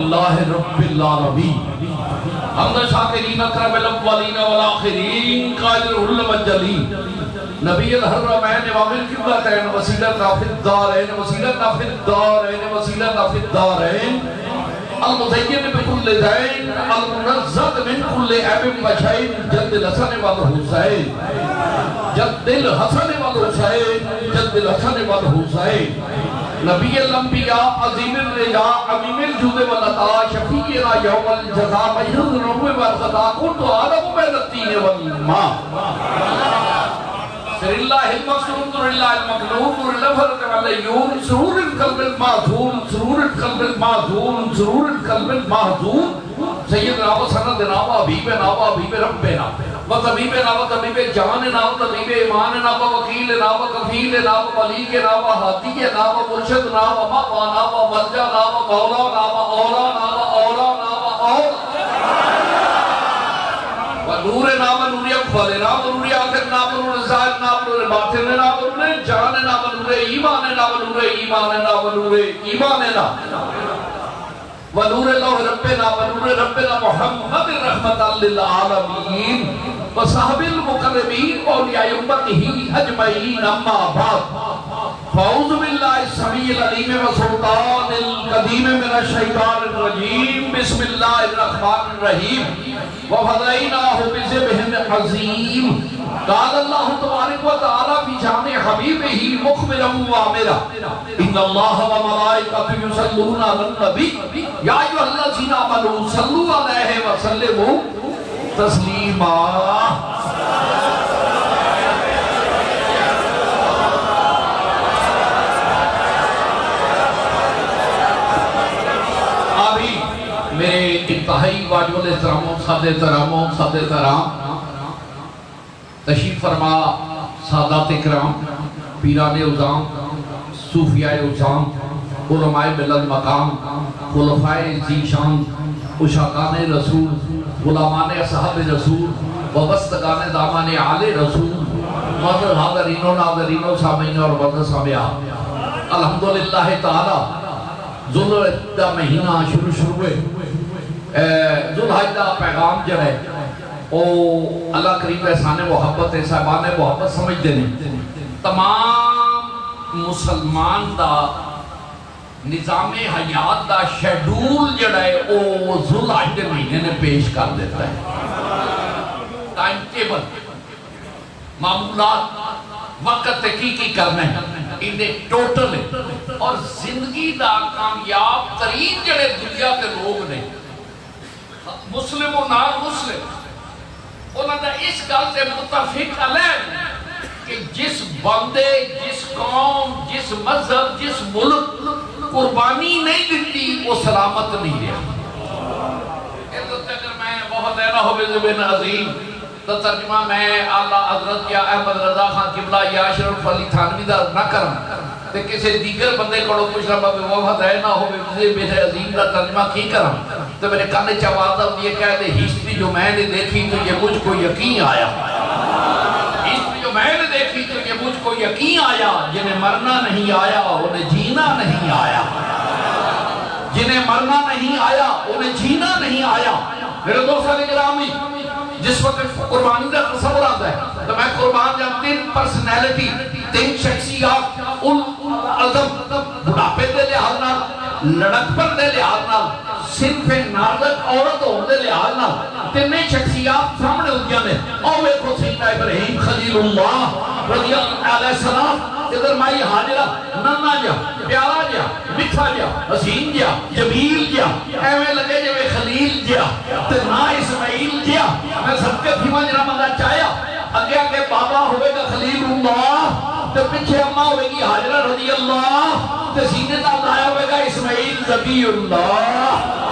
اللہ رب العالمین حمد شاکرین اکرم الاولین والآخرین قادر المجلین نبی الحرمین وامل قبلتین وسیلتنا فی الدارین وسیلتنا فی الدارین وسیلتنا فی الدارین المزین بکل دین المنزد من کل عیب وجہین جد الحسن والحسین جد الحسن والحسین جد الحسن والحسین نبی الانبیاء عظیم الرجاء عمیم الجود والعطا شفیعنا یوم الجزاء مجد الرحم والخطا کنت آدم بین التین والماء سر اللہ المقصود نور اللہ المقلوب نور اللہ فرق والعیون سرور القلب المعظوم سرور القلب المعظوم سرور القلب المعظوم سیدنا و سندنا و حبیبنا و حبیب ربنا و طبیبنا و طبیب جاننا و طبیب ایماننا و وکیلنا و کفیلنا و ولیگنا و حادینا و مرشدنا و مقوانا و ملجانا و مولانا و اولانا و اولانا و اولانا ونورنا ونور اقبالنا ونور آخرنا ونور زائرنا ونور باطننا ونور جاننا ونور ایماننا ونور ایماننا ونور ایماننا ونور اللہ ربنا ونور ربنا محمد رحمت للعالمین وصحب المقربین اولیاء امتہ اجمعین اما بعد فاعوذ باللہ السمیع العلیم وسلطان القدیم من الشیطان الرجیم بسم اللہ الرحمن الرحیم وَفَدَيْنَاهُ بِذِبْحٍ عَظِيمٍ قال اللہ تبارک و تعالی فی شان حبیبہ مخبرا وآمرا ان اللہ وملائکتہ یصلون علی النبی یا ایھا الذین آمنوا صلوا علیہ وسلموا تسلیما میرے انتہائی واجب الاحتراموں صد احترام تشریف فرما سادات اکرام پیران عظام صوفیاء عظام علماء ملت مقام خلفاء ذیشان عشاقان رسول غلامان اصحاب رسول وابستگان دامان آل رسول معزز حاضرین و ناظرین و سامعین اور معزز سامعات الحمدللہ تعالی ذوالحجہ مہینہ شروع ہوئے ذوالحجہ پیغام جو ہے او اللہ کریم احسان محبت صاحبان محبت سمجھ دینے تمام مسلمان دا نظام حیات دا شیڈول جڑا ہے او ذوالحجہ مہینے نے پیش کر دیتا ہے ٹائم ٹیبل معمولات وقت تحقیقی کرنے انہیں ٹوٹل ہے اور زندگی دا کامیاب ترین جڑے دنیا کے لوگ نے مسلم و نان مسلم انہوں نے اس گل سے متفق علیہ کہ جس بندے جس قوم جس مذہب جس ملک قربانی نہیں دیتی وہ سلامت نہیں رہا اگر میں بہت دینا ہو بزبین عظیم تو ترجمہ میں اعلیٰ حضرت یا احمد رضا خان قبلہ یا اشرف علی تھانوی دا نہ کروں تے کسی دیگر بندے کڑو پوچھ رہا بابے وفا دائے نہ ہو بے عظیم دا ترجمہ کی کروں تو میرے کانے چوازہ یہ کہہ دے ہسٹری جو میں نے دیکھی تو یہ مجھ کو یقین آیا ہسٹری جو میں نے دیکھی تو یہ مجھ کو یقین آیا جنہیں مرنا نہیں آیا انہیں جینا نہیں آیا جنہیں مرنا نہیں آیا انہیں جینا نہیں آیا میرے دوستان اکرامی جس وقت قربانی کا تصور آتا ہے تو میں قربان جب تین پرسنیلٹی تین شخصیات العظم بڑھاپے دے لحاظ لڑکپن دے لحاظ صنف نازک عورت ہون دے لحاظ تینیں شخصیات سامنے ہوتیاں نے اور ویکھو سیدنا ابراہیم خلیل اللہ رضی اللہ علیہ السلام ادھر مائی حاجرہ ننا جا پیارا جا مٹھا جا حسین جا جمیل جا ایویں لگے جو خلیل جا تے نا اسماعیل جا میں سب کے تھیمہ جنہ مندہ چاہیا اگے آگے بابا ہوئے گا خلیل اللہ تے پچھے اممہ ہوئے گی حاجرہ رضی اللہ تے سینے تاب دایا ہوئے گا اسماعیل ذبی اللہ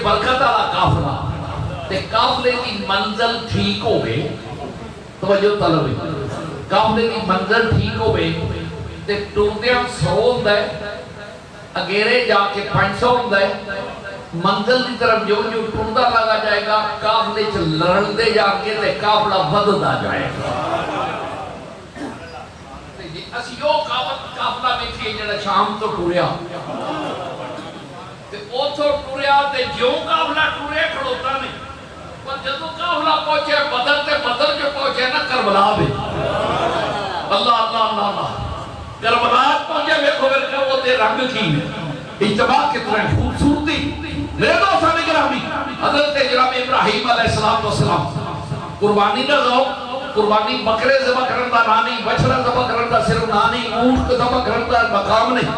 برکت والا قافلہ تے قافلے کی منزل ٹھیک ہو گئے توجہ طلب قافلے کی منزل ٹھیک ہو گئے تے ٹردیاں سرول دے اگیرے جا کے 500 ہوتا ہے، منزل کی طرف جو جو ٹردا لگا جائے گا قافلے چ لڑتے جا کے تے قافلہ بدلتا جائے گا۔ اسی وہ قافلہ ویکھیے جڑا شام تو ٹریا تے اوتھوں ٹریا تے جو قافلہ ٹرے کھڑوتا نہیں، پر جدوں قافلہ پہنچے بدر تے بدر جو پہنچے نا کربلا میں، اللہ اللہ اللہ اللہ، کربلا پہنچے ویکھو ویکھو وہ تے رنگ کی اجتماع کتنا خوبصورتی۔ میرے دوستان گرامی، حضرت جناب ابراہیم علیہ السلام قربانی کا ذوق، قربانی بکرے ذبح کرن دا نہ نہیں، بچڑا ذبح کرن دا صرف نہ نہیں، اونٹ ذبح کرن دا مقام نہیں۔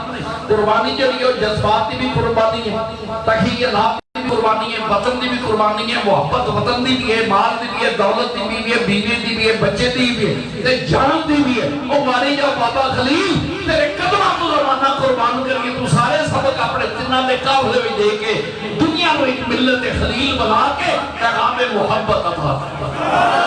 قربانی جڑی ہے جذبات دی بھی قربانی ہے، تحیّات دی بھی قربانی ہے، وطن دی بھی قربانی ہے، محبت وطن دی بھی ہے، مال دی بھی ہے، دولت دی بھی ہے، بیوی دی بھی ہے، بچے دی بھی ہے، تے جان دی بھی ہے۔ او ماری جا بابا خلیل تیرے قدماں تو زمانہ قربان کر کے تو سارے سبق اپنے جنہاں دے قافلے وچ دے کے دنیا کو ایک ملت خلیل بنا کے پیغام محبت عطا فرما۔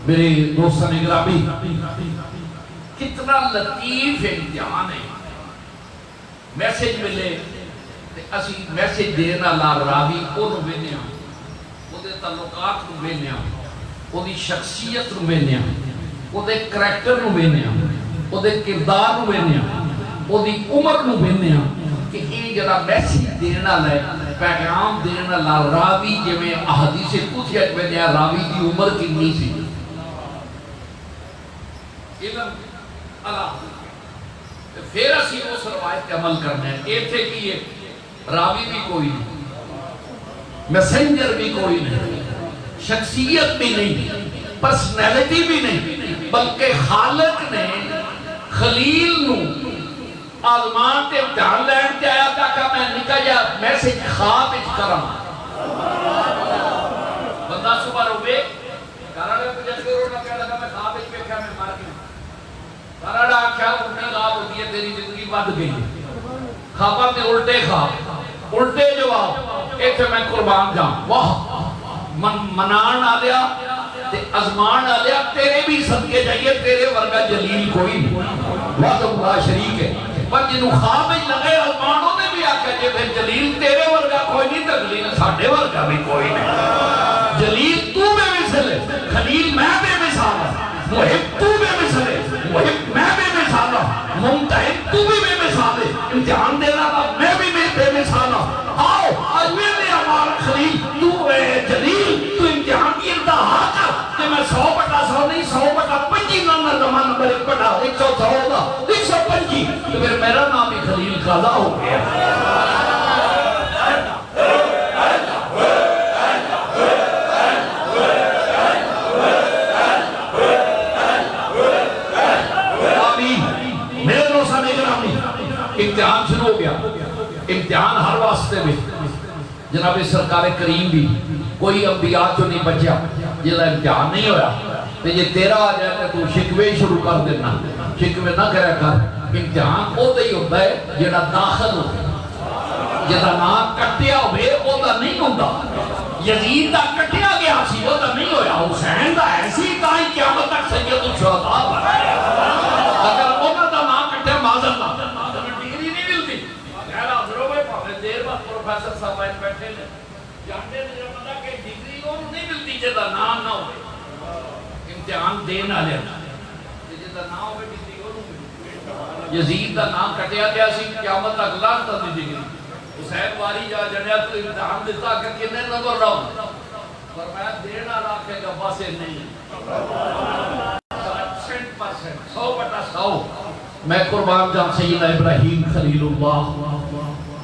میرے دوستان گرامی، کتنا لطیف امتحان ہے۔ میسیج ملے اسی میسیج دینا لا راوی کو وینے ہاں، وہ دے تعلقات کو وینے ہاں، وہ دی شخصیت کو وینے ہاں، وہ دے کریکٹر کو وینے ہاں، وہ دے کردار کو وینے ہاں، وہ دی عمر کو وینے ہاں کہ یہ جڑا میسیج دینا لے پیغام دینا لا راوی جویں احادیث قدسی وچ وینے راوی دی عمر کتنی سی، علم اللہ، پھر اسی اس روایت کے عمل کرنے ہیں۔ ایتھے کی راوی بھی کوئی نہیں، میسنجر بھی کوئی نہیں، شخصیت بھی نہیں، پرسنالٹی بھی نہیں، بلکہ خالق نے خلیل نو آزمان تے امتحان لین تے آیا تاکہ میں نکل جا میسج خواب اچ کرم بندہ صبح روے کارا لے پجا کے رونا کہہ لگا میں خواب اچ بیٹھا میں مار گیا، کارا ڈا کیا اٹھنے غاب ہوتی ہے تیری زندگی بد گئی ہے، خوابہ تے الٹے خواب الٹے جواب، ایتھے میں قربان جاؤں، واہ منان آ لیا تے ازمان آ لیا، تیرے بھی صدقے جائیے، تیرے ورگا جلیل کوئی نہیں، واہ اللہ شریک ہے۔ پر جنہوں خواب میں لگے ازمانوں نے بھی آکھا جے پھر جلیل تیرے ورگا کوئی نہیں، تجلیل ساڑھے ورگا بھی کوئی نہیں، جلیل تو بے مثل ہے، خلیل میں بے مثال ہے، محب تو بے مثل ہے، محب میں بے مثال ہے، ممتحب تو بھی بے مثال ہے، امتحان دینا تھا میں بھی بے مثال ہے۔ آؤ آج میرے ہمارا خلیل تو اے جلیل تو امتحان کی انتہا کر کہ میں 100/100 نہیں 100/25 نمبر زمان نمبر 1 پڑھا 100 دا 125 تو پھر میرا نام ہی خلیل قضا ہو گیا۔ میرے دوستان گرامی، امتحان شروع ہو گیا، امتحان ہر واسطے میں جناب سرکار کریم بھی کوئی انبیاء جو نہیں بچیا جیسا امتحان نہیں ہویا تو یہ تیرا آ جائے کہ تو شکوے شروع کر دینا، شکوے نہ کرے کر، امتحان وہ دے ہی ہوتا ہے جیڑا داخل ہو جیسا نا کٹیا ہوئے وہ دا نہیں ہوتا، یزید دا کٹیا گیا سی وہ دا نہیں ہویا، حسین دا ایسی تائیں قیامت تک سید الشہداء بنایا، اگر انہوں دا نا کٹیا معذر نہ ڈگری نہیں ملتی، کہہ رہا ضرور بھائی پاہمیں دیر بعد پروفیسر صاحب آئے بیٹھے لیں جانتے ہیں مطلب کہ ڈگری انہوں نہیں ملتی جیسا نام نہ ہوئے، امتحان دینا لینا جیسا نام ہوئے ڈگری انہوں ملتی، یزید دا نام کٹیا گیا سی قیامت تک لانتا دی ڈگری، حسین واری جا جنیا تو امتحان دیتا کہ کنے نمبر رہا فرمایا دینا راکھے گا باسے نہیں 100% میں قربان جان سیدہ ابراہیم خلیل اللہ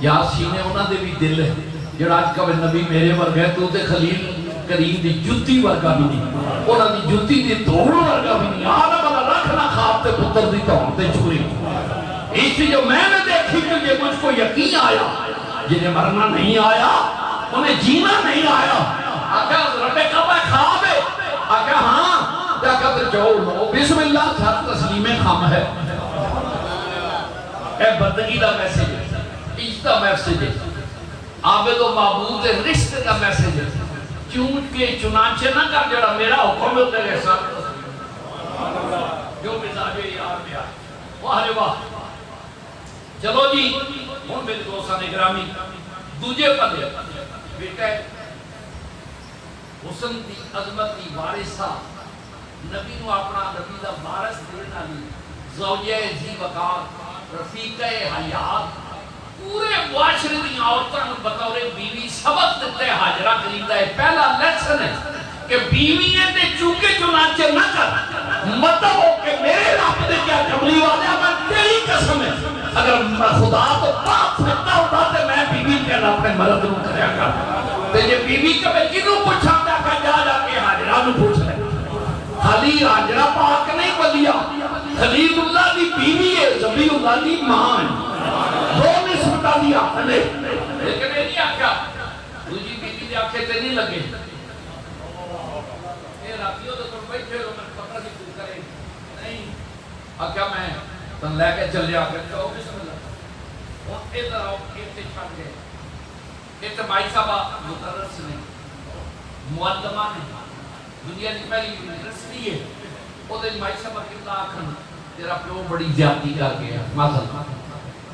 یاسین انہاں دے بھی دل ہے جڑا آج کا نبی میرے ورگا ہے تو تے خلیل کریم دی جتی ورگا بھی نہیں، انہاں دی جتی دی دوڑ ورگا بھی نہیں، آدھا بلا رکھنا خواب تے پتر دی توڑ تے چھوری، اس لیے جو میں نے دیکھی کہ یہ مجھ کو یقین آیا جنہیں مرنا نہیں آیا انہیں جینا نہیں آیا، آقا رب کعبہ خواب ہے، آقا ہاں جاکہ پھر جو لو بسم اللہ ساتھ تسلیم خام ہے، اے بندگی دا میسیج کا میسج ہے، عابد و معبود رشتے کا میسج ہے۔ چونٹ کے چنانچہ نہ کر جڑا میرا حکم ہے تیرے ساتھ جو مزاج یار میں آئے۔ واہ رے واہ۔ چلو جی ہوں میرے دوستان گرامی دوجے پدے بیٹا حسن دی عظمت دی وارثہ نبی نو اپنا نبی دا وارث دینا لی زوجہ زی وقار رفیقہ حیات پورے معاشرے دی عورتوں بطور بیوی سبق دیتے ہیں۔ حاجرہ قریب ہے پہلا لیسن ہے کہ بیوی نے چونکہ چنانچہ نہ کر مطلب ہو کہ میرے رب نے کیا کملی والے میں تیری قسم ہے اگر خدا تو پاک سکتا ہوتا تو میں بیوی کے اپنے مرد نو کریا گا تو یہ بیوی کا میں کنوں پوچھا میں کہ جا جا کے حاجرہ نو پوچھ لے۔ خلیل حاجرہ پاک نہیں بلیا، خلیل اللہ دی بیوی ہے، زبی اللہ دی ماں ہے، دو نسبتہ دی آخر ہے لیکن یہ نہیں آکھا دوجی بیوی دی آنکھیں تے نہیں لگے اے راتیوں تو تم بیٹھے ہو میں پتہ نہیں تو کرے نہیں آکھا میں تن لے کے چل جا کے کہو بسم اللہ وہ ادھر آؤ اتنے چھڑ گئے اتماعی صاحبہ مدرس نے معلمہ نے دنیا کی پہلی یونیورسٹی ہے وہ دن مائی صاحبہ کتنا آکھن تیرا پیو بڑی زیادتی کر گیا ماذا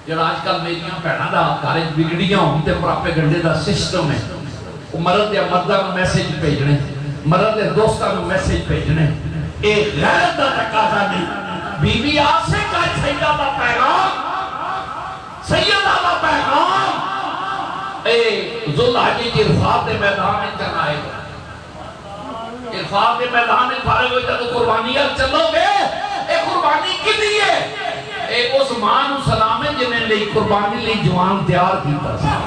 جڑا آج کل میریاں بہناں دا کالج بگڑیاں ہوں تے پراپیگنڈے دا سسٹم ہے وہ مرد دے مرداں نوں میسج بھیجنے مرد دے دوستاں نوں میسج بھیجنے ایک غیرت دا تقاضا نہیں بیوی آپ سے کا سیدہ دا پیغام سیدہ دا پیغام اے ذوالحجہ کی عرفات دے میدان میں چلنا ہے عرفات دے میدان میں فارغ ہوئی تو قربانیاں چلو گے اے قربانی کی دیئے ایک اس ماں نو سلام ہے جنہیں لئی قربانی لئی جوان تیار کیتا تھا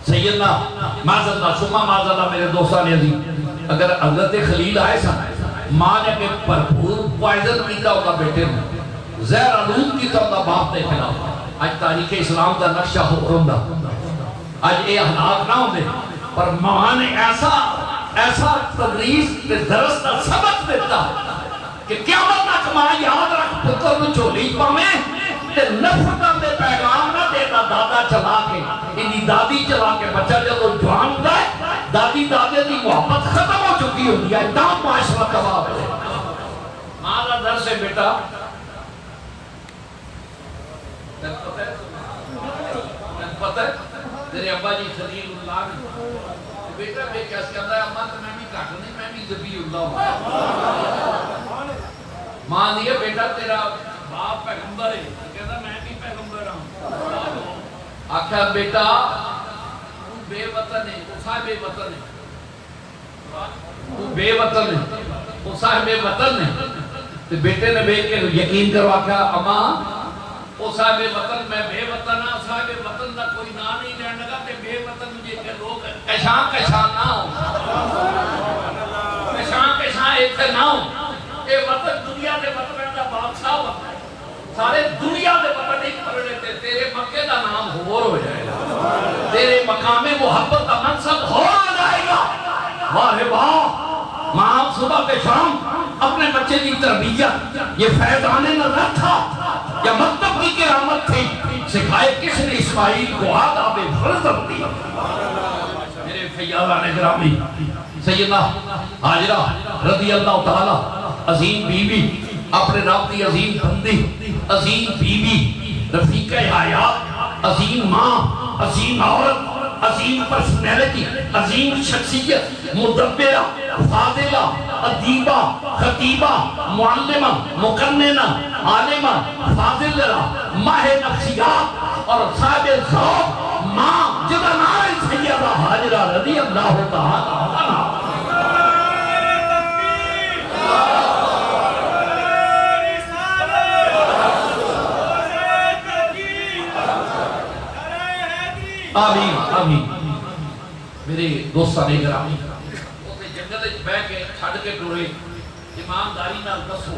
سیدنا معذاللہ شما معذاللہ میرے دوستان عزیز اگر حضرت خلیل آئے سا ماں نے کہ بھرپور پائزن کیتا ہوتا بیٹے نے زہر علوم کیتا ہوتا باپ نے خلاف آج تاریخ اسلام دا نقشہ حکم دا آج اے حالات نہ ہوندے پر ماں نے ایسا تدریس تے درس دا سبق دیتا کہ قیامت تک ماں یاد رکھ پتر نو چولی پاویں تے نفرتاں دے پیغام نہ دیتا دادا چلا کے انہی دادی چلا کے بچہ جب جوان ہوتا ہے دادی دادے دی محبت ختم ہو چکی ہوتی ہے دام معاشرہ تباہ ہے ماں دا درس ہے بیٹا پتہ ہے تیرے ابا جی خلیل اللہ نے بیٹا میں کیسے کہتا ہے اماں تو میں بھی کاٹ نہیں میں بھی ذبی اللہ ہوں ماں دیئے بیٹا تیرا باپ پیغمبر ہے کہتا میں بھی پیغمبر ہوں آکھا بیٹا تو بے وطن ہے تو صاحب وطن ہے تو بے وطن ہے تو صاحب وطن ہے تو بیٹے نے بیٹھ کے یقین کرو آکھا اماں وہ صاحب وطن میں بے وطن ہاں صاحب وطن دا کوئی نام نہیں لین لگا تے بے وطن مجھے کہ لوگ کشاں نہ ہو کشاں ایک سے نہ ہو اے وطن دنیا دے وطن دا بادشاہ وطن ہے سارے دنیا دے وطن ایک پر لیتے تیرے مکے دا نام ہور ہو جائے گا تیرے مقام محبت کا منصب ہور ہو جائے گا واہ واہ ماں صبح کے شام اپنے بچے کی تربیت یہ فیضان نظر تھا یا مکتب کی کرامت تھی سکھائے کس نے اسماعیل کو آداب فرزند دی میرے فیاضان گرامی سیدنا حاجرہ رضی اللہ تعالی عظیم بی بی اپنے رب دی عظیم بندی عظیم بی بی رفیق حیات عظیم ماں عظیم عورت عظیم پرسنیلٹی عظیم شخصیت مدبرہ فاضلہ ادیبہ خطیبہ معلمہ مقننہ عالمہ فاضلہ ماہ نفسیات اور صاحب ذوق ماں جدا نام سیدہ حاجرہ رضی اللہ تعالی آمین آمین میرے دوستان گرامی اوتے جنگل وچ بیٹھ کے چھڈ کے ٹورے ایمانداری نال دسو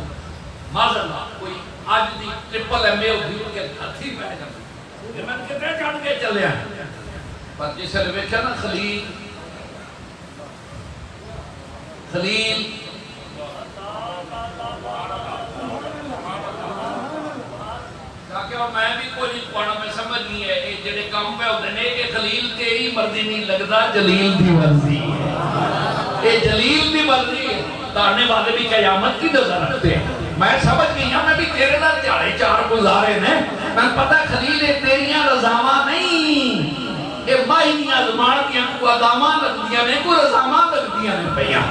معذاللہ کوئی اج دی ٹرپل ایم اے ہوندی کہ ہتھی بیٹھ جاندی میں کتے چھڈ کے چلیا پر جس نے ویکھیا نا خلیل خلیل کہ میں بھی کوئی نہیں پڑھا میں سمجھ نہیں ہے یہ جڑے کام پہ ہوتے ہیں کہ خلیل تیری مرضی نہیں لگتا جلیل دی مرضی ہے یہ جلیل دی مرضی ہے تارنے والے بھی قیامت کی نظر رکھتے ہیں میں سمجھ گئی ہوں میں بھی تیرے نال دیہاڑے 4 گزارے نے میں پتہ خلیل یہ تیریاں رضاواں نہیں یہ ماہیاں زمان دیاں کو اداماں لگدیاں نے کو رضاواں لگدیاں نے پیا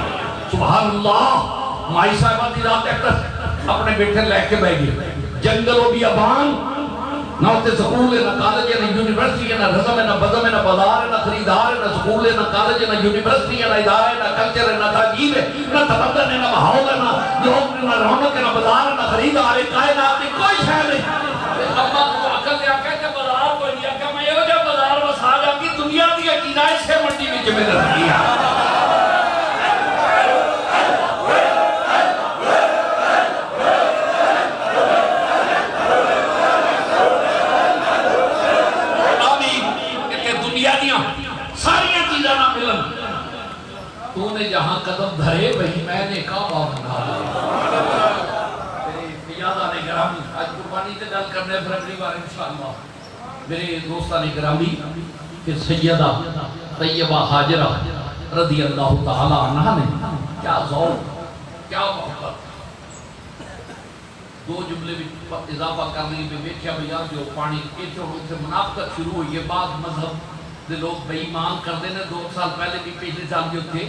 سبحان اللہ مائی صاحبہ دی رات ایک اپنے بیٹھے لے کے بیٹھ گئے جنگل و بیابان نہ ہوتے سکول ہے نہ کالج ہے نہ یونیورسٹی ہے نہ رزم ہے نہ بزم ہے نہ بازار ہے نہ خریدار ہے نہ سکول ہے نہ کالج ہے نہ یونیورسٹی ہے نہ ادارہ ہے نہ کلچر ہے نہ تہذیب ہے نہ تمدن ہے نہ ماحول ہے نہ لوگ نہ رونق ہے نہ بازار ہے نہ خریدار ہے کائنات میں کوئی شے نہیں اما تو عقل دے آکھے کہ بازار کوئی نہیں آکھے میں یہ جو بازار وسا جا کی دنیا دی عقیدہ سے منڈی وچ میں رکھی ہے تو نے جہاں قدم دھرے وہی میں نے کعبہ بنا لیا میرے یادانے گرامی آج قربانی سے گل کرنے پر اگلی بار انشاءاللہ میرے دوستان گرامی کہ سیدہ طیبہ حاجرہ رضی اللہ تعالی عنہ نے کیا ذوق کیا محبت 2 جملے بھی اضافہ کرنے میں دیکھا بھیا جو پانی کے چھوڑوں سے منافقت شروع ہوئی ہے بعض مذہب دے لوگ بے ایمان کر دینے 2 سال پہلے بھی پچھلے سال جو تھے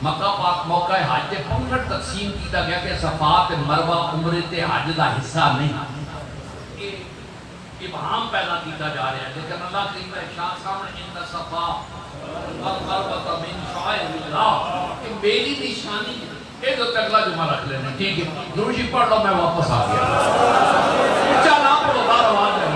مکہ پاک موقع حج تے پنگھٹ تقسیم کیتا گیا کہ صفات مروہ عمرے تے حج دا حصہ نہیں یہ ابہام پیدا کیتا جا رہا ہے لیکن اللہ کریم ارشاد سامنے ان صفا والمروہ من شعائر اللہ کہ میری نشانی ہے جو اگلا جمعہ رکھ لینا ٹھیک ہے دروشی پڑھ لو میں واپس آ گیا اچھا نہ پڑھو بار آواز ہے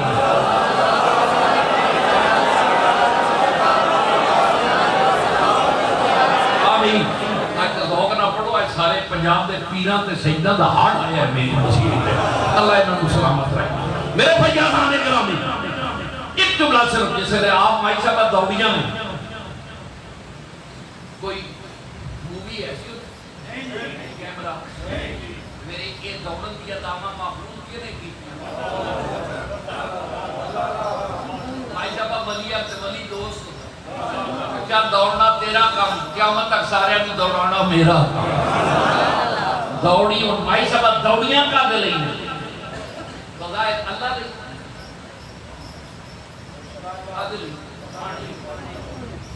سارے پنجاب دے پیران دے سجدہ دا ہاڑ آیا ہے میری مسیح دے اللہ انہوں نے سلامت رہے میرے فیاضان گرامی ایک جملہ صرف جسے لے آپ مائی صاحبہ دوڑیاں میں کوئی مووی ایسی ہوتی کیمرہ میرے یہ دولت کی ادامہ معلوم کیوں نہیں کی مائی صاحبہ ولیہ سے ولی دوست کیا دوڑنا تیرا کام قیامت تک سارے میں دوڑانا میرا دوڑی اور مائی صاحبہ دوڑیاں کا دل ہی نہیں بغیر اللہ دے عدل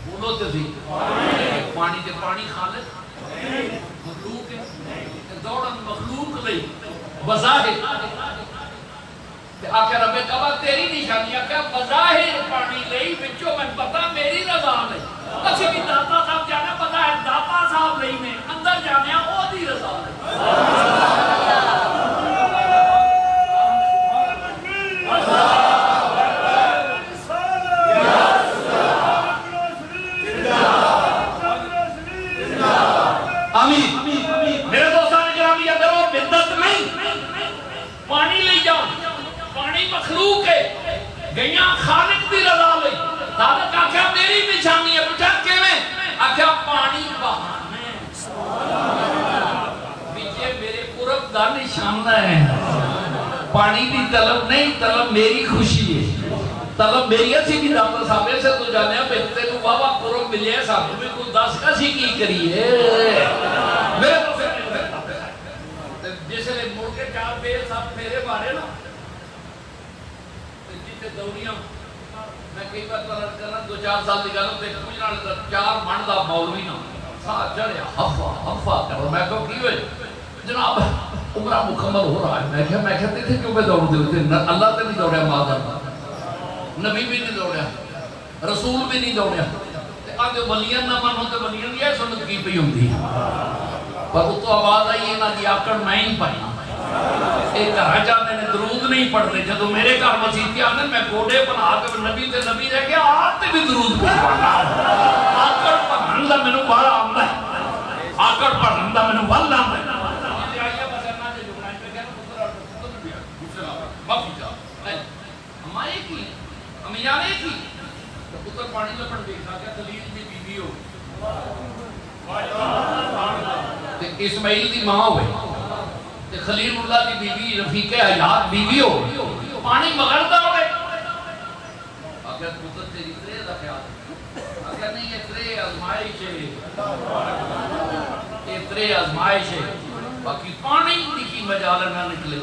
بولو تے سی پانی تے پانی خالق مخلوق ہے دوڑن مخلوق لئی بظاہر آخر رب کعبہ تیری نشانی آخر بظاہر پانی لئی بچوں میں پتا میری رضا لئی اچھی بھی داتا صاحب جانا پتا ہے داتا صاحب لئی میں اندر جانے او دی رضا لئی آمین میرے دوستان گرامی اگر وہ بدت نہیں پانی لئی جاؤ پانی مخلوق ہے گئیاں خالق دی رضا لئی خالق آکھا میری نشانی ہے پوچھا کیویں آکھا پانی بہانے بیچے میرے قرب دا نشانہ ہے پانی دی طلب نہیں طلب میری خوشی ہے طلب میری اسی بھی داتا صاحبے سے تو جانے ہیں بہتے تو بابا قرب ملے ہیں صاحب میں کوئی 10 کسی کی کریے میرے تو جسے لئے ملک کے 4 بے صاحب میرے بارے نا جیتے دوڑیاں میں کئی بار پرد کرنا 2-4 سال نکالوں تے کچھ نہ 4 منڈا مولوی نا ساتھ جڑے حفا کرو میں کہو کی ہوئے جناب عمرہ مکمل ہو رہا ہے میں کہتے تھے کیوں میں دوڑ دے اللہ تے نہیں دوڑیا مادر نبی بھی نہیں دوڑیا رسول بھی نہیں دوڑیا آگے ولیاں نہ منو تے ولیاں یہ سنت کی پئی ہوندی پر اس تو آواز آئی نا دی آکڑ میں ہی پائی ایک گھر جانے نے درود نہیں پڑھتے جدو میرے گھر مسیحی آنے میں گوڑے بنا کے نبی تے نبی رہ گیا آتے بھی درود پڑھنا آکڑ پڑھن دا منو بڑا آمدہ ہے آکڑ پڑھن دا منو بڑا آمدہ ہے ہمیانے کی تو پتر پانی لپن دیکھا کیا دلیل دی بیوی ہو اسماعیل دی ماں ہوئے تے خلیل اللہ دی بیوی رفیق حیات بیوی ہو پانی مغردا ہوئے اگر پتر تیری ترے دا خیال اگر نہیں یہ ترے آزمائش ہے یہ ترے آزمائش ہے باقی پانی دی کی مجال نہ نکلے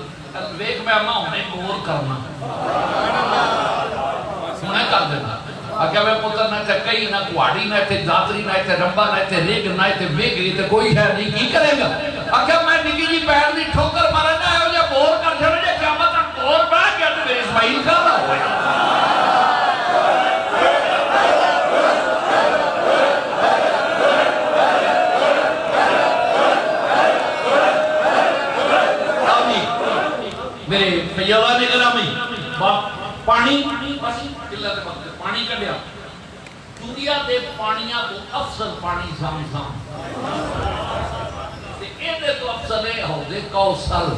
ویک میں اماں ہونے بور کرنا ہونے کر دینا اگر میں پتر نہ تے کئی نہ کوڑی نہ تے دادری نہ تے رمبا نہ تے ریگ نہ تے ویگری تے کوئی ہے نہیں کی کرے گا اگر میں نکی جی پیر دی ٹھوکر مارنا ہے یا بور کر چھوڑے جے قیامت تک بور بیٹھ گیا تو میرے اسماعیل کر رہا ہوئے میرے فیضہ نے گرامی پانی پانی کا لیا دنیا دے پانیاں تو افضل پانی زمزم اے دے تو افضل ہے حوض کوثر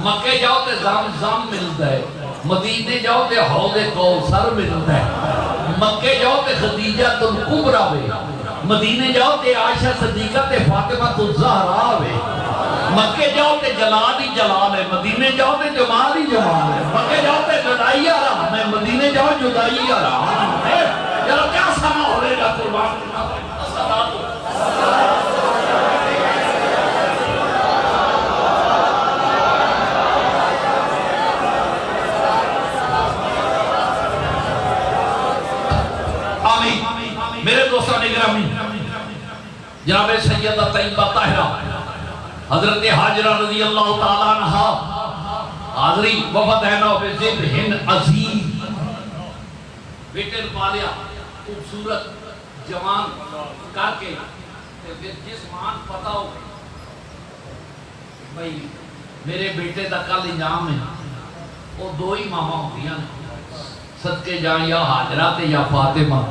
مکے جاؤ تے زمزم ملتا ہے مدینے جاؤ تے حوض کوثر ملتا ہے مکے جاؤ تے خدیجہ الکبریٰ وے مدینے جاؤ تے عائشہ صدیقہ تے فاطمہ الزہرا وے مکے جاؤ تے جلال ہی جلال ہے مدینے جاؤ تے جمال ہی جمال ہے مکے جاؤ تے جدائی آرام ہے مدینے جاؤ جدائی آرام ہے یارو کیا سما ہو رہے گا قربان آمین میرے دوستان اکرامی جناب سیدہ طیبہ طاہرہ حضرت حاجرہ رضی اللہ تعالیٰ عنہ حاضری وفد ہے نو بزب ہن عظیم بیٹر پالیا خوبصورت جوان کر کے جسمان پتا ہو بھئی میرے بیٹے دا کل انجام ہے وہ دو ہی ماما ہو گیا صدقے جائیں یا حاجرہ تے یا فاطمہ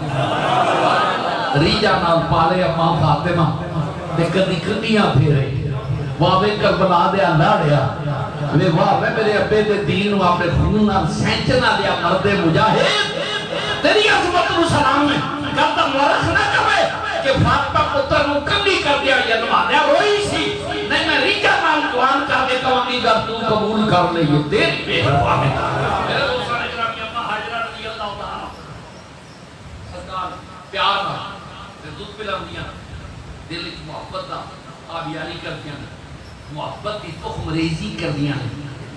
ریجہ نال پالے اماں فاطمہ تے کدی کدیاں پھیرے واوے کربلا دیا لاڑیا وے واوے میرے ابے دے دین و اپنے خون نال سینچنا دیا مرد مجاہد تیری عظمت نو سلام ہے کرتا مورخ نہ کبے کہ فاطمہ پتر نو کمی کر دیا یا نمانیا روئی سی نہیں میں ریجہ نال قوان کر کے قوانی گر تو قبول کر لے یہ تیری بے حروا ہے میرے دوستان اکرامی اپنا حاجرہ رضی اللہ تعالیٰ سرکار پیار نہ دودھ پلان دیا دل ایک محبت دا آبیاری کر دیا محبت کی تخم ریزی کر دیا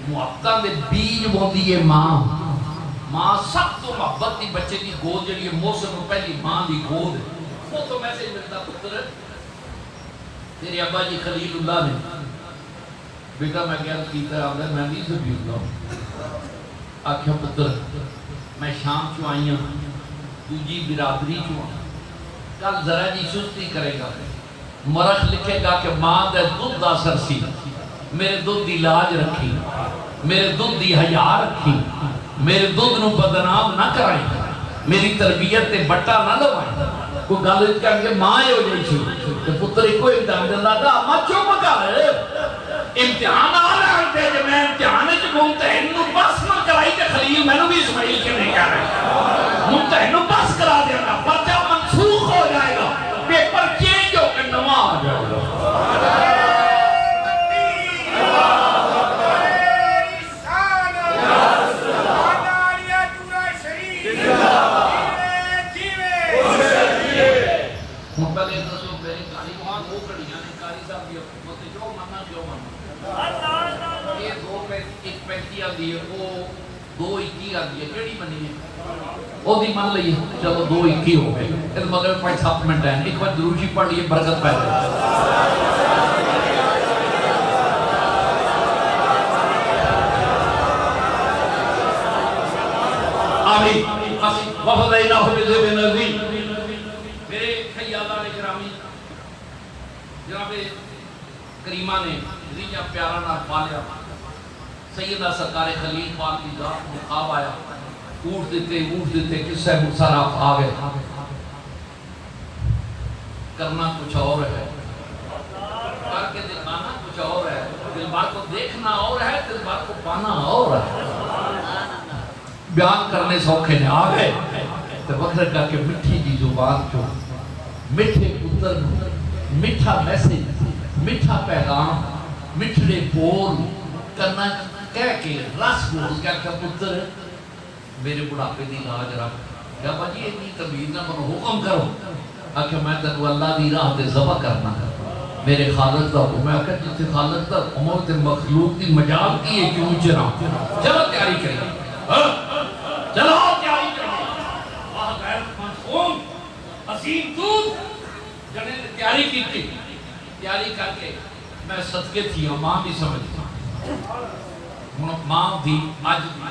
محبتاں دے بیج بوندی ہے ماں سب تو محبت دی بچے دی گود جڑی ہے موسم پہلی ماں دی گود وہ تو میسیج ملتا پتر تیرے ابا جی خلیل اللہ نے بیٹا میں گیا کیتا ہے میں نہیں سبھی اللہ آکھیا پتر میں شام چو آئی ہوں دوجی برادری چو کل ذرا جی سستی کرے گا مرخ لکھے گا کہ ماں دے دودھ دا اثر سی میرے دودھ دی لاج رکھی میرے دودھ دی حیا رکھی میرے دودھ نو بدنام نہ کرائیں میری تربیت تے بٹا نہ لوائیں کوئی گل کہیں کہ ماں ہو جائے چھو تو پتر کو امتحان دینا دا ماں چوپ کر امتحان آ رہا ہے کہ میں امتحان ممتحن نو بس نہ کرائی تے خلیل میں نو بھی اسماعیل کے نہیں کہہ رہے ممتحن نو بس کرا دینا پرچہ منسوخ ہو جائے گا پیپر چینج ہو کے نواں آ جائے گا دو اکی آگئی ہے کیڑی بنی ہے وہ دی من لئی چلو دو اکی ہو گئے اس مطلب 5-7 منٹ ہے ایک بار دروشی پڑھ لیے برکت پیدا آمین وفد الہ بزب نظیم میرے خیالہ گرامی جناب کریمہ نے ریجہ پیارا نہ پالیا سیدہ سرکار خلیل پاک کی ذات میں خواب آیا اونٹ دیتے قصہ مصرف آ گئے کرنا کچھ اور ہے کر کے دکھانا کچھ اور ہے دل بار کو دیکھنا اور ہے دل بار کو پانا اور ہے بیان کرنے سوکھے نے آ گئے تو وقت کا کہ مٹھی جی زبان چو مٹھے پتر میٹھا میسیج میٹھا پیغام میٹھڑے بول کرنا کہہ کے رس بول کیا کہ پتر میرے بڑھاپے دی لاج رکھ کیا بھاجی اتنی طبیعت نہ بنو حکم کرو آخر میں تینوں اللہ دی راہ تے ذبح کرنا میرے خالق دا حکم ہے کہ جتنے خالق دا عمر تے مخلوق دی مجال کی ہے کیوں چرا چلو تیاری کریں چلو تیاری کریں واہ غیر منصوم عظیم دود جنے نے تیاری کی تھی تیاری کر کے میں صدقے تھی ماں بھی سمجھتا ماں بھی آج بھی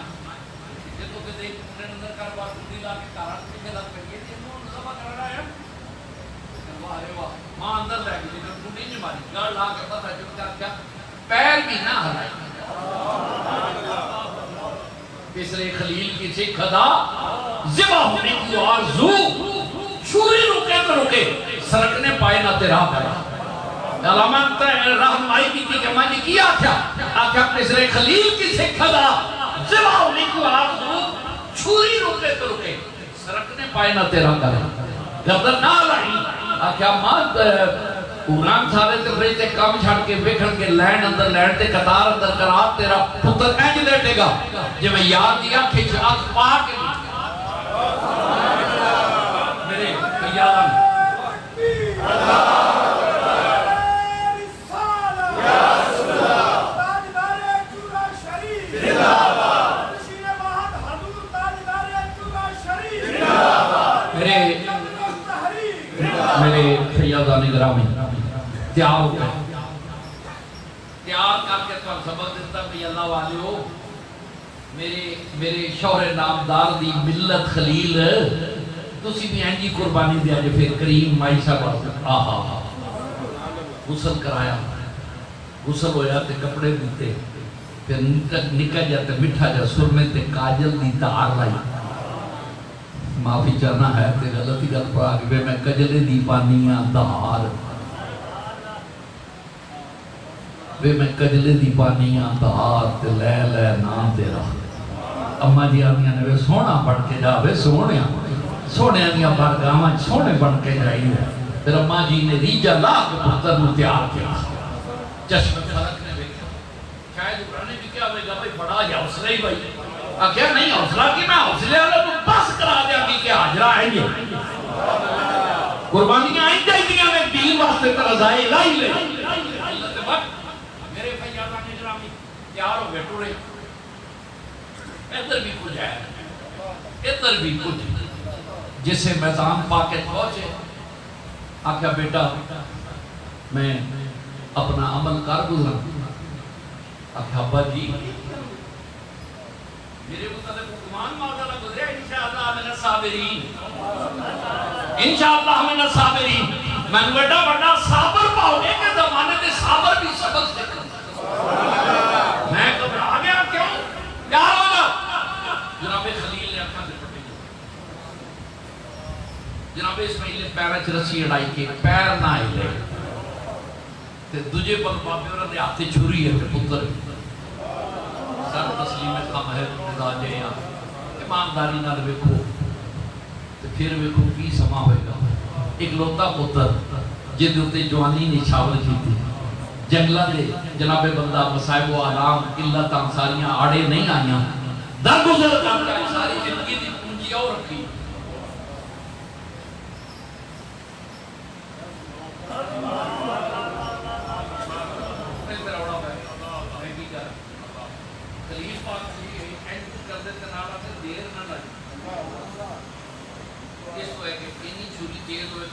یہ تو کہ دیکھ انہیں نظر کر بات دی لا کے کارات میں کھلا کریے تھے انہوں نے ذبح کر رہا ہے واہ رے واہ ماں اندر رہ گئی لیکن تو نہیں ماری گاڑ لا کے پتہ جو کیا پیر بھی نہ ہلائی پسرے خلیل کی سکھ ادا ذبح ہونے کی آرزو چھری رکے تو رکے سرکنے پائے نہ تیرا کرا علامہ رہنمائی کی تھی کہ میں نے کیا آکھا پسرے خلیل کی سکھ ادا ذبح ہونے کی آرزو چھری رکے تو رکے سرکنے پائے نہ تیرا کرا گردن نہ لائی آکھا ماں اوران سارے تے بریتے کام چھاڑ کے ویکھن کے لین اندر لین تے قطار اندر کرات تیرا پتر اینج لیٹے گا جب میں یاد دیا کھچ آگ پا کے میرے قیادن میرے سیادانی گرامی تیار ہو گئے تیار کر کے تو سبق دیتا بھی اللہ والے ہو میرے شوہر نامدار دی ملت خلیل تسی بھی اینجی قربانی دیا جو پھر کریم مائی صاحب آہا غسل کرایا غسل ہویا تے کپڑے دیتے پھر نکل جاتے مٹھا جا سرمے تے کاجل دی دار لائی معافی چاہنا ہے تے غلطی گل پڑا کہ میں کجلے دی پانیاں دہار میں کجلے دی پانیاں دہار تے لے لے نام تیرا اماں جی آنیاں نے سونا بڑھ کے جا سونے آنیاں بارگاہاں سونے بڑھ کے جائی ہے پھر اماں جی نے ریجا لا کے پتر نو تیار کیا چشم خلق نے بیکھا شاید ابرانے بھی کیا ہوئے گا بھئی بڑا یا حوصلہ ہی بھئی کیا نہیں حوصلہ کی میں حوصلے والا تو بس کرا دیا گی کہ حاجرہ آئیں گے قربانیاں آئیں جائیں گی ہمیں دین واسطے ترزائے لائی لے میرے فیاضان اجرامی تیار ہو گئے ٹوڑے ادھر بھی کچھ ہے ادھر بھی کچھ جسے میدان پاکے پہنچے آکھا بیٹا میں اپنا عمل کر گزرا آکھا ابا جی میرے مطلب حکمان ماذا نہ گزرے انشاءاللہ من الصابرین انشاءاللہ من الصابرین میں بڑا بڑا صابر پاؤنے کے زمانے میں صابر بھی سبق سے میں گھبرا گیا کیوں کیا ہوگا جناب خلیل نے اکھا سے پٹے جناب اسماعیل نے پیرچ رسی اڑائی کے پیر نہ ہلے تے دجے پل بابے اور دے ہاتھ چھری ہے تے پتر سر تسلیم خام ہے خدا جے یا ایمانداری نال ویکھو تے پھر ویکھو کی سما ہوئے گا ایک لوتا پتر جدے اتے جوانی نے چھاول کیتی جنگلہ دے جناب بندہ مصائب و آلام علت انصاریاں آڑے نہیں آئیاں در گزر کر کے ساری زندگی دی پونجی اور رکھی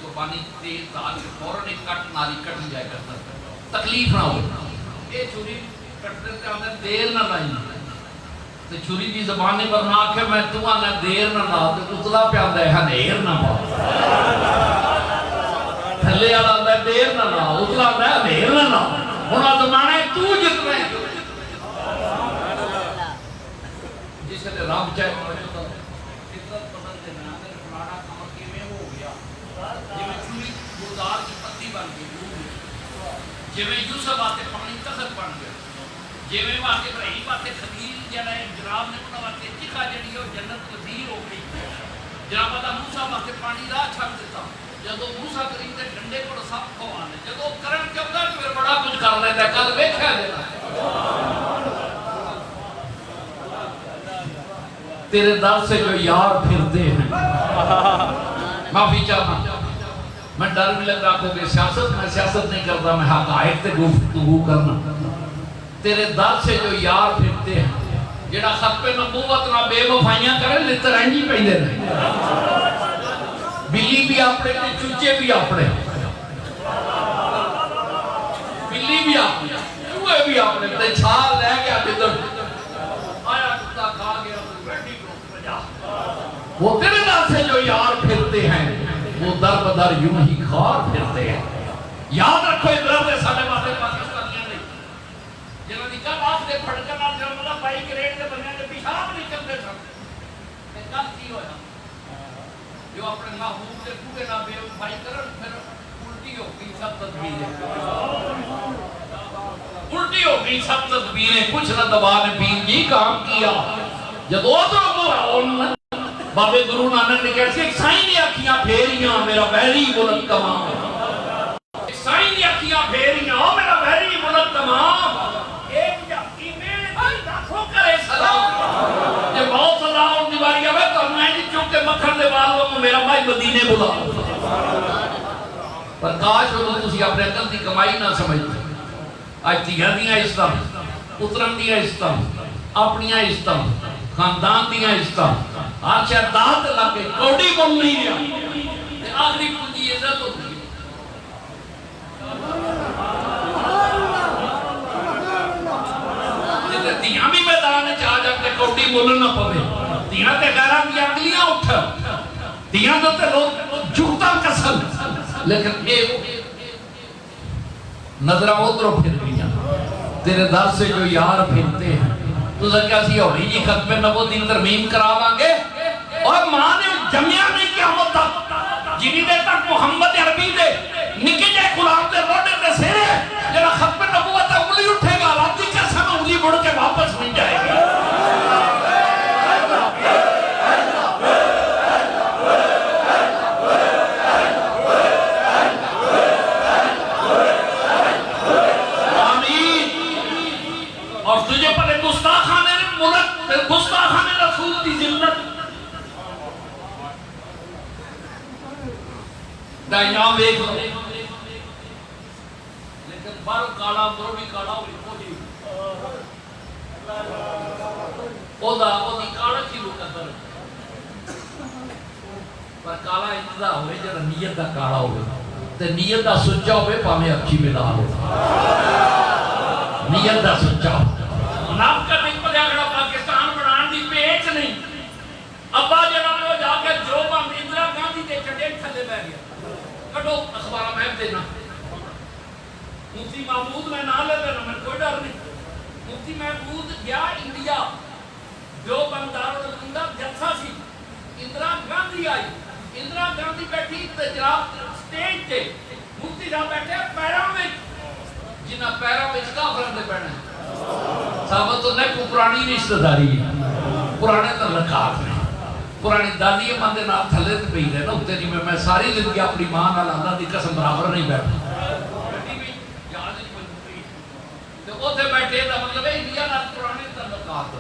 قربانی تیز دال فوراں ایک کٹ ناری کٹی جائے کرتا تکلیف نہ ہو یہ چھری کٹتے تے آنے دیر نہ لائی تے چھری دی زبان نے پر نہ آکھے میں تو آنا دیر نہ لا تے اتلا پہ آندہ ہے ہنیر نہ پا تھلے آدھا ہے دیر نہ لا اتلا آندہ ہے ہنیر نہ لا ہونا زمانے تو جتنے جسے نے رب چاہے موجود فطرت بدل دے میں آدھے فلانا کام کی میں ہو گیا جی میں چھوڑی گردار کی پتی بن گئی جی میں یوسف آتے پانی قصر بن گیا جی میں آتے ابراہیم آتے خلیل جنہ جناب نے انہوں آتے چکا جڑی ہو جنت وزیر ہو گئی جناب آتا موسیٰ آتے پانی راہ چھڑ دیتا جدو موسیٰ کریم دے ڈنڈے کو سب کھوانے جدو کرن کے اندر پھر بڑا رہتا ہے، کل ویکھیا دینا تیرے در سے جو یار پھرتے ہیں. معافی چاہتا میں ڈر بھی لگ رہا کہ سیاست میں سیاست نہیں کرتا، میں حقائق تے گفتگو کرنا. تیرے در سے جو یار پھرتے ہیں جڑا ختم نبوت نہ بے وفائیاں کرے لتر اینجی پہندے رہے. بلی بھی اپنے چوچے بھی اپنے، بلی بھی اپنے چوہے بھی اپنے، تے چھال لے گیا جدھر آیا کتا کھا گیا بیٹھی کو بجا. وہ تیرے در سے جو یار پھرتے ہیں وہ در بدر یوں ہی خار پھرتے ہیں. یاد رکھو ادھر دے سارے باتیں پاکستانیاں نے جنہوں نے کہا آپ دے پھڑکن آج جنہوں نے بائی گریڈ دے بنیاں دے پیشاب نہیں کرتے سن. کل کی ہویا جو اپنے محبوب دے پورے نہ بے بھائی کرن پھر الٹی ہو گئی سب تدبیریں، الٹی ہو گئی سب تدبیریں. کچھ نہ دبا نے پیر جی کام کیا جب وہ تو وہ بابے گرو نانک نے کہتے ہیں سائیں نے اکھیاں پھیریاں میرا بحری بلند تمام، سائیں نے اکھیاں پھیریاں میرا بحری بلند تمام. ایک جاتی میں لاکھوں کرے سلام جب بہت سلام اور دیواری آوے تو میں جی چونکہ مکھن دے والوں کو میرا بھائی مدینے بلا. پر کاش وہ تسی اپنے عقل دی کمائی نہ سمجھتے. آج تیاں دیاں عزتاں، پترن دیاں عزتاں، اپنیاں عزتاں، خاندان دیاں عزتاں ہر شاید دات لگے کوڑی بول نہیں رہا. آخری پونجی عزت ہوتی ہے. دیاں بھی میدان چاہ جاتے کوڑی بولنا پڑے. دیاں تے غیران دی اگلیاں اٹھا، دیاں تے لوگ جھکتا کسل، لیکن نظرہ ادھروں پھر گیا. تیرے در سے جو یار پھرتے ہیں تو کیا سی ہوئی جی ختم نبوت دی ترمیم کرا لانگے. اور ماں نے جمعہ نہیں کیا ہوتا جنہی دے تک محمد عربی دے نکے جائے غلام دے روڈے دے سیرے جنہا ختم نبوت انگلی اٹھے گا رابطی کیسے میں انگلی بڑھ کے واپس نہیں جائے گی. اور تجھے پر گستاخانے ملک گستاخانے رسول دی ذلت دائیاں ویک لو لیکن بار کالا اندروں بھی کالا ہوئی کوئی او دی کالا کی رکتر پر کالا انتظار ہوئے جب نیت دا کالا ہوئے تے نیت دا سچا ہوئے پامے اکھی ملا ہوئے. نیت دا سچا ہوئے نام کا نہیں پڑیا گڑا پاکستان بنان دی پیچ نہیں. ابا جنہوں نے جا کے جو بند اندرا گاندھی دے چڑے تھلے بہ گیا. کٹو اخبارہ میں دینا مفتی محمود میں نہ لے دینا میں کوئی ڈر نہیں. مفتی محمود گیا انڈیا جو بندار الہندہ جلسہ سی. اندرا گاندھی آئی، اندرا گاندھی بیٹھی جناب سٹیج تے مفتی صاحب بیٹھے پیروں میں جنہ پیروں میں کافرن دے بیٹھے ثابت تو نہیں کو پرانی رشتہ داری ہے، پرانے تعلقات میں پرانی دادی اماں دے نال تھلے تے پئی رہے نا اتنے جی میں ساری زندگی اپنی ماں نال اللہ دی قسم برابر نہیں بیٹھا. بیٹھی بھی یاد نہیں بنتی تے اوتھے بیٹھے دا مطلب ہے انڈیا نال پرانے تعلقات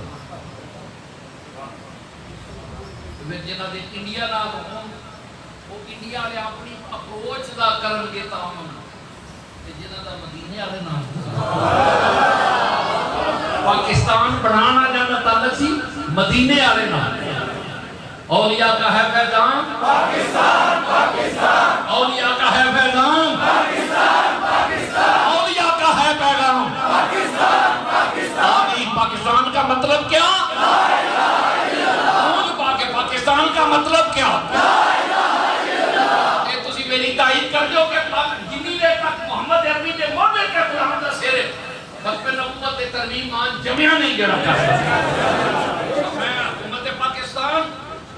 جنہاں دے انڈیا نال ہون وہ انڈیا والے اپنی اپروچ دا کرن گے تام تے جنہاں دا مدینے والے نال پاکستان بنانا جانا تعلق سی مدینے والے نال. اولیاء کا ہے پیغام پاکستان پاکستان، اولیاء کا ہے پیغام پاکستان پاکستان، اولیاء کا ہے پیغام پاکستان پاکستان. آمین. پاکستان کا مطلب کیا؟ لا الہ الا اللہ. پاکستان کا مطلب کیا؟ لا الہ الا اللہ. یہ تسی میری تائید کر دو کہ جنہی دیر تک محمد عربی دے موڈے کے قرآن دا سیرے ختم نبوت ترمیم آن جمعہ نہیں گرا کر سکتا. میں حکومت پاکستان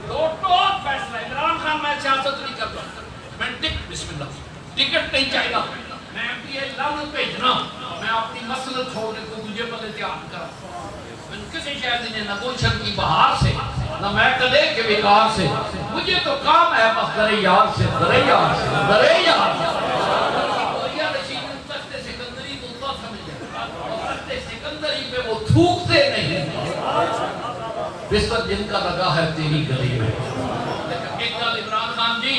ٹوٹو فیصلہ عمران خان میں سیاست نہیں کرتا. میں بسم اللہ ٹکٹ نہیں چاہیے. میں بھی یہ لفظ بھیجنا میں اپنی مسئلہ چھوڑنے کو مجھے بلے دھیان کرا. میں کسی شاید نے نہ گلشن کی بہار سے نہ میں کدے کے وکار سے. مجھے تو کام ہے بس در یار سے در یار سے در یار سے. بستر جن کا لگا ہے تیری گلی میں. لیکن ایک گل عمران خان جی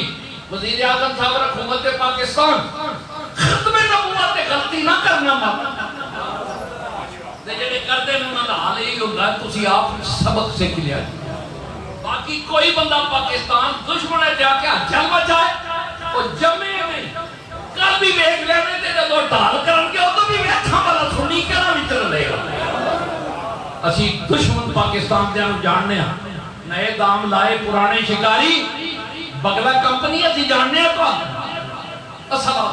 وزیر اعظم صاحب حکومت پاکستان ختم نبوت غلطی نہ کرنا مت جڑے کرتے ہیں انہوں کا حال یہی ہوتا ہے تسی آپ سبق سیکھ لیا. باقی کوئی بندہ پاکستان دشمن ہے جا کے جل بچائے اور جمے میں کل بھی ویک لینے تے جدو ڈال کرن کے ادو بھی ویکھاں والا سنی کہنا وچ رلے گا. اسی دشمن پاکستان دے نوں جاننے ہاں نئے دام لائے پرانے شکاری بگلا کمپنی اسی جاننے ہیں تو السلام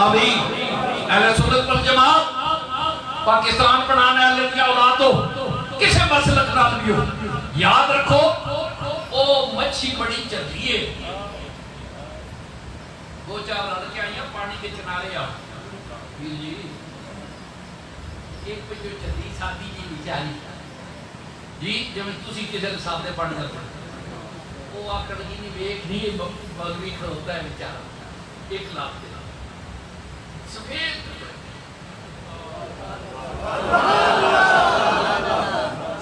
ابھی اہل سنت والجماعت پاکستان بنانے والے کی اولاد ہو کسے مسلک نال بھی ہو یاد رکھو او مچھی بڑی چلی ہے دو چار لڑکے آئی ہیں پانی کے کنارے آؤ پھر جی ایک پہ جو چلی سادی جی بیچاری جی جب تسی کسی کے ساتھ پڑھ کرتے وہ آکڑ گی نہیں ویک نہیں بغوی کھڑوتا ہے بیچارہ ایک لاکھ دے سفید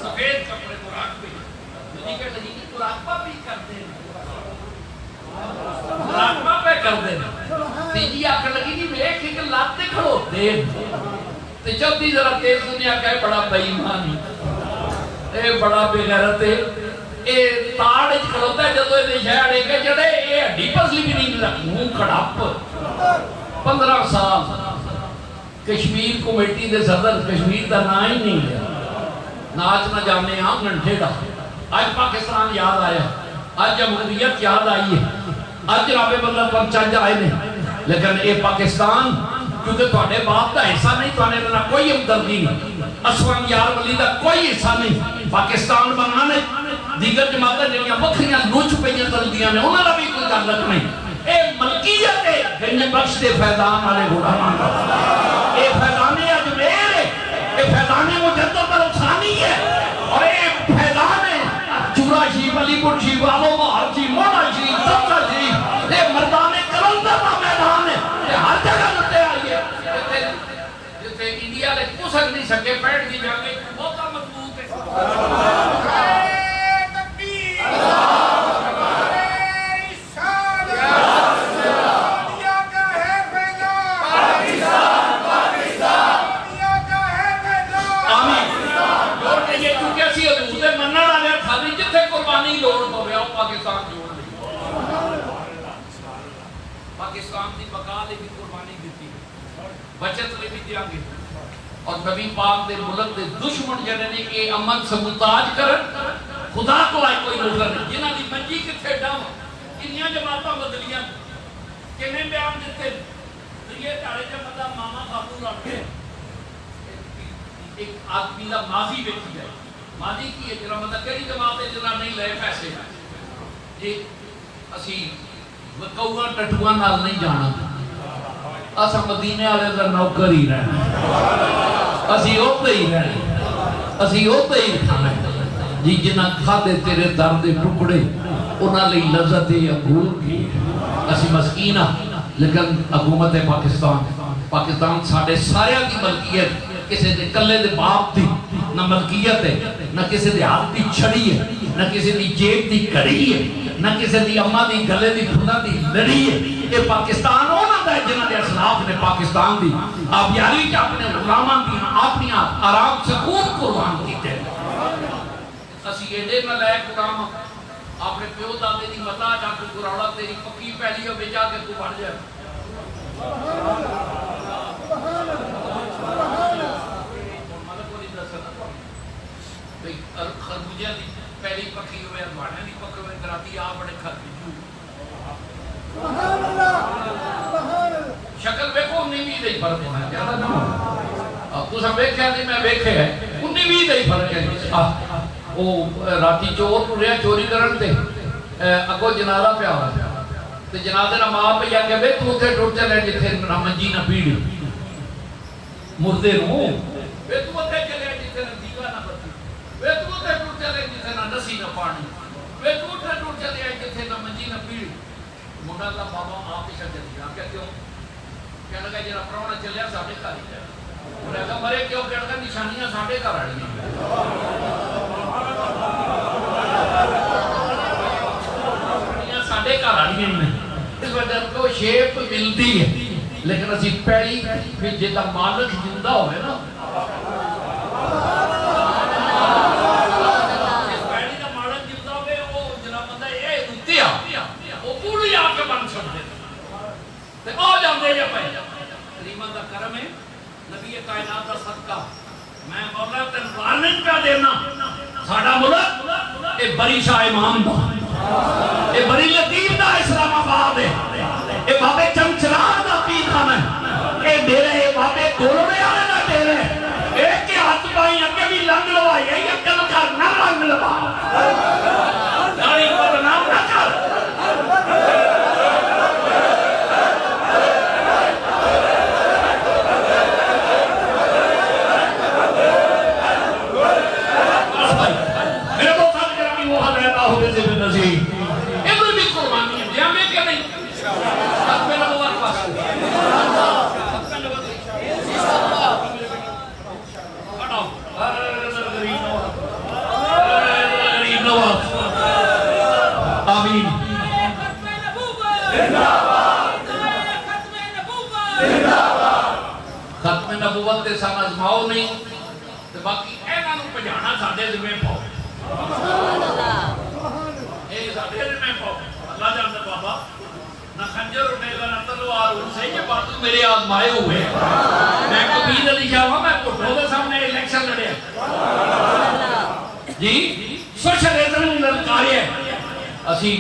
سفید کپڑے قرآن پہ مجھے لگی کہ قرآن بھی کرتے ہیں قرآن پہ کرتے ہیں تیجی آکر لگی نہیں میں ایک لاتے کھڑوتے ہیں تو جب بھی ذرا تیز دنیا کہے بڑا بےایمانی اے بڑا بے غیرت ہے اے تاڑ اچ کھڑوتا ہے جدو یہ شہر ایک جڑے اے ہڈی پسلی بھی نہیں لگ منہ کھڑپ 15 سال کشمیر کمیٹی دے صدر کشمیر دا نا ہی نہیں لیا ناچ نہ جانے ہاں گھنٹےڑا آج پاکستان یاد آیا آج جمہوریت یاد آئی ہے آج جناب بندہ پر چل جائے نہیں لیکن اے پاکستان کیونکہ تھوڑے باپ دا حصہ نہیں تھوڑے لنا کوئی ہمدردی نہیں اسوان یار ولی دا کوئی حصہ نہیں پاکستان بنانے دیگر جماعتیں جنیاں بکھریاں نوچ پہیاں تلدیاں نے انہوں نے بھی کوئی تعلق نہیں اے ملکیت ہے گنج بخش دے فیضان والے گھوڑا اے فیضان اجمیر ہے اے فیضان مجدد الثانی ہے اور اے فیضان چورا شریف علی پور شریف آلو مہار شریف مونا شریف تبکہ شریف اے مردان کلندر کا میدان ہے اے ہر جگہ لتے آئیے جتے انڈیا لے پوسک نہیں سکے پیٹ کی جانگے موقع مضبوط ہے پاکستان دی بقا لے بھی قربانی دیتی ہے بچت لے بھی دیا گے اور نبی پاک دے ملک دے دشمن جنہیں نے کہ امن سے متاج کرن خدا کو آئے کوئی نظر نہیں جنہ دی منجی کتھے ڈاؤں کنیاں جماعتاں بدلیاں کنے بیان دیتے یہ چاڑے جب مطلب ماما خاتون رکھے ایک آدمی دا ماضی بیٹھی ہے ماضی کی ہے جنہ مطلب کئی جماعتیں جنہ نہیں لے پیسے یہ اسی وکوہ ٹٹوہ نال نہیں جانا اسا مدینے والے دا نوکر ہی رہنا اسی ہوتے ہی رہنا اسی ہوتے ہی کھانا جی جنہ کھادے تیرے درد ٹکڑے انہاں لئی لذت عبور کی اسی مسکینہ لیکن حکومت پاکستان ساڑھے سارے کی ملکیت کسی دے کلے دے باپ دی نہ ملکیت ہے نہ کسی دے ہاتھ دی چھڑی ہے نہ کسی دی جیب دی کڑی ہے نہ کسی دی اممہ دی گلے دی پھنا دی لڑی ہے یہ پاکستان ہونا دا ہے جنہ دے اسلاف نے پاکستان دی آپ یاری چا اپنے غلامان دی اپنی آرام سکون قربان کی تے اسی ایڈے نہ لائے قرآن اپنے پیو دادے دی مطا جا کے قرآن تیری پکی پہلی ہو بیجا کے تو بڑھ جائے خربوجہ دی پہلی پکی ہوئے اروانے دی پکی ہوئے دراتی آپ بڑے خربوجہ شکل بیکو انہی بھی دے فرق ہونا ہے زیادہ نہ تو سب بیک کہا دی میں بیکھے ہے انہی بھی دے فرق ہے وہ راتی چور کو رہا چوری کرن تے اگو جنازہ پہ آوا تے جنازے نہ ماں پہ یا کہ بے تو تے ٹوٹ چلے جتھے نہ منجی نہ پیڑی مردے نو بے تو تے چلے جتھے نہ دیگا نہ بتی بے تو تے ٹوٹ چلے جتھے نہ نسی نہ پانی بے تو تے ٹوٹ چلے جتھے نہ منجی نہ پیڑی منڈا کا بابا آپ پیچھے چل گیا کیا کیوں کہنے لگا جرا پراؤنا چلیا ساڈے گھر ہی ہے انہیں کہا مرے کیوں کہنے لگا نشانیاں ساڈے گھر آ رہی ہیں ساڈے گھر آ رہی ہیں اس وجہ کو شیپ ملتی ہے لیکن اسی پیڑی بھی جیتا مالک زندہ ہوئے نا اس پیڑی کا مالک زندہ ہوئے وہ جناب بندہ یہ رتے وہ پوری آ کے بن سکتے تے آ جاندے یا پہ کریمہ دا کرم ہے نبی کائنات دا صدقہ میں مولا تے وارننگ پہ دینا ساڈا ملک اے بری شاہ امام دا اے بری لطیف دا اسلام آباد ہے اے بابے چمچران دا پیخانہ ہے اے ڈیرے اے بابے گولوڑے آنے دا ڈیرے ایک کے ہاتھ پائیں اکے بھی لنگ لوائی ہے یا کل کر نہ لنگ لوا داڑی پر نام نہ کر ادھر بھی قربانی ہے جامعے کے نہیں ختم نبوت پاس ختم نبوت کھڑا غریب نواز آمین ختم نبوت دے سان ازماؤ نہیں تو باقی اینا نو پجانا ساڑھے ذمہ پاؤ اللہ جانتا بابا نہ خنجر اٹھے گا نہ تلوار ان سے یہ بات میرے آزمائے ہوئے میں کبیر علی شاہ ہوں میں پٹھوں کے سامنے الیکشن لڑے جی سوشلیزم للکاری ہے اسی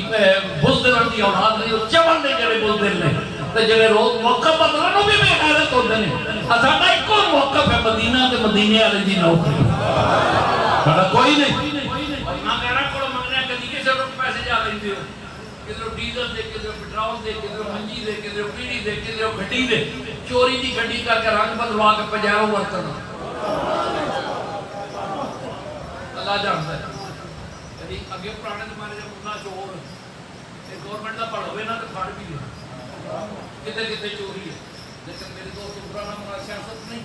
بزدلن کی اولاد نہیں چون نہیں جڑے بزدل نے تو جڑے روز موقع بدلنوں بھی بے غیرت ہوتے ہیں اساڑا ایک کو موقف ہے مدینہ تے مدینے والے دی نوکری ساڑا کوئی نہیں نہ کہنا کوڑا منگنا کدی کسے روک پیسے جا لیندے ہو کدھروں ڈیزل دے کدھروں پٹرول دے کدھروں منجی دے کدھروں پیڑی دے کدھروں گھٹی دے چوری دی گھٹی کر کے رنگ بدلوا کے پجاروں ورکنا اللہ جانتا ہے کدی اگے پرانے زمانے دے ملا چور گورنمنٹ دا پڑھ ہوئے نا تو پھڑ بھی لیا کتے کتے چوری ہے لیکن میرے دوست عمرہ نہ ہمارا سیاست نہیں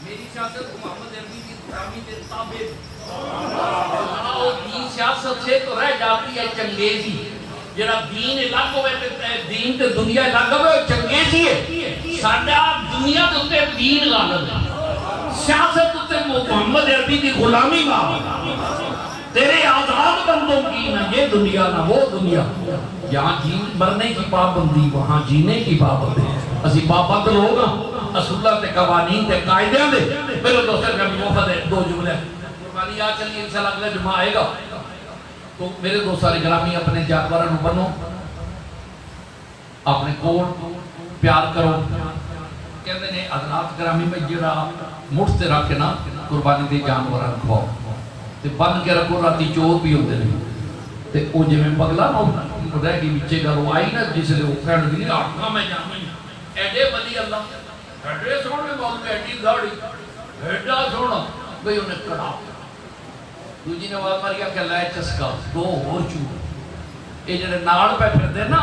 میری سیاست محمد عربی کی غلامی کے تابع اور دین سیاست سے تو رہ جاتی ہے چنگیزی جڑا دین الگ ہوئے دین تے دنیا الگ ہوئے چنگیزی ہے ساڈا دنیا تے دین غالب ہے سیاست تے محمد عربی کی غلامی غالب تیرے آزاد بندوں کی نہ یہ دنیا نہ وہ دنیا یہاں مرنے کی پابندی وہاں جینے کی پابندی اسی پابند لوگ ہیں اصولہ تے قوانین تے قائدے دے میرے دوستر کا موفد ہے دو جملے قربانی آ چلیے انشاءاللہ اگلے جمعہ آئے گا تو میرے دوستار گرامی اپنے جانوروں بنو اپنے کوڑ پیار کرو کہتے ہیں حضرات گرامی میں جڑا مٹھ تے رکھے نا قربانی دے جانوروں کھاؤ تے بن کے رکھو راتی چور بھی ہوتے ہیں تے او جے میں پگلا نہ رہ گی بچے گا رو آئی نا جس لئے وہ کہنے دی آٹھا میں جامعی ایڈے ولی اللہ ایڈے سونے بہت ایڈی داڑی ایڈا سونا بھئی انہیں کڑا دو جی نے آواز ماریا کہ لائے چسکا دو اور چور اے جنہیں ناڑ پہ پھر دے نا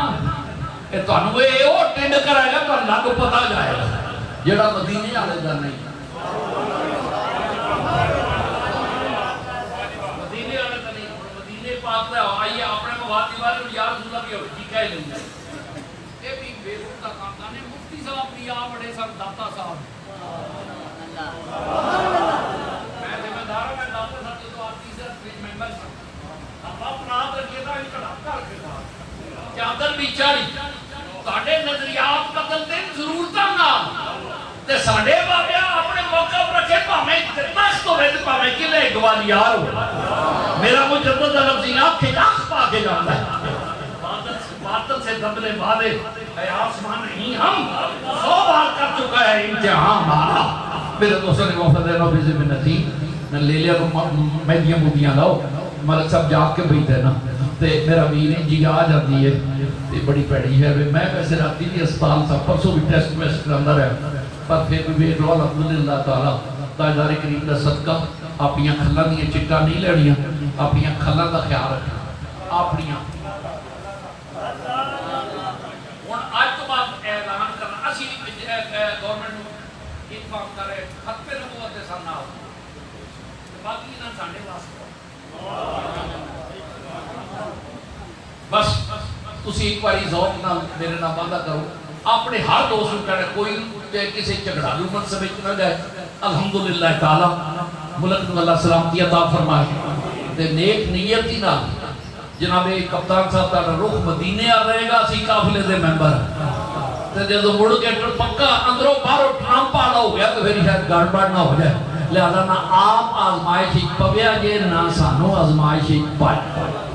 اے تو انہوں اے او ٹینڈ کرائے گا تو اللہ کو پتا جائے گا جڑا مدینے آلے جا نہیں مدینے آلے جا نہیں مدینے پاک رہا آئیے اپنے موادی والے یا رسول اللہ کی ہوئی ٹھیکہ ہی نہیں جائے اے بھی بے روح کا کام نے مفتی صاحب بھی آ بڑے سب داتا صاحب میں ذمہ داروں میں داتا صاحب جو آپ تیسرا پیج ممبر اب آپ نات رکھے تھا ان کا ڈاکٹر رکھے تھا چادر بھی چاری ساڑھے نظریات بدلتے ضرورتاں نہ تے ساڑھے بابیا اپنے موقع پر رکھے پاہمیں تخت ہو رہے تھے پاہمیں کلے گوالیار ہو میرا مجدد لفظیات کے آخ پا کے جانا ہے باطل سے دبلے والے اے آسمان نہیں ہم 100 بار کر چکا ہے امتحان ہمارا میرے دوستوں نے وفد نبی سے منتی میں لے لیا تو مہدیاں مودیاں لاؤ ملک صاحب جاگ کے بیٹھے نا تے میرا وینے جی آ جاتی ہے تے بڑی پیڑی ہے میں ویسے راتی بھی اسپتال تھا پرسوں بھی ٹیسٹ ویسٹ کے اندر ہے پر پھر بھی ویٹ لو الحمدللہ تعالیٰ تاجدار کریم کا صدقہ اپنی کھلا دیا چٹا نہیں لڑیاں اپنی کھلا کا خیال رکھنا اپنی اتفاق کرے ختم نبوت دے سن نال باقی نہ ساڈے واسطے بس تسی ایک باری ذوق نال میرے نال وعدہ کرو اپنے ہر دوست نوں کہنا کوئی کسی جھگڑالو منصب وچ نہ گئے الحمدللہ تعالی ملک نوں اللہ سلامتی عطا فرمائے تے نیک نیتی نال جناب کپتان صاحب دا رخ مدینے آ رہے گا اسی قافلے دے ممبر تے جدوں مڑ کے پکا اندروں باہروں ٹرمپ والا ہو گیا تو پھر شاید گڑبڑ نہ ہو جائے لہذا نہ آپ آزمائش پویا جے نہ سانو آزمائش پائے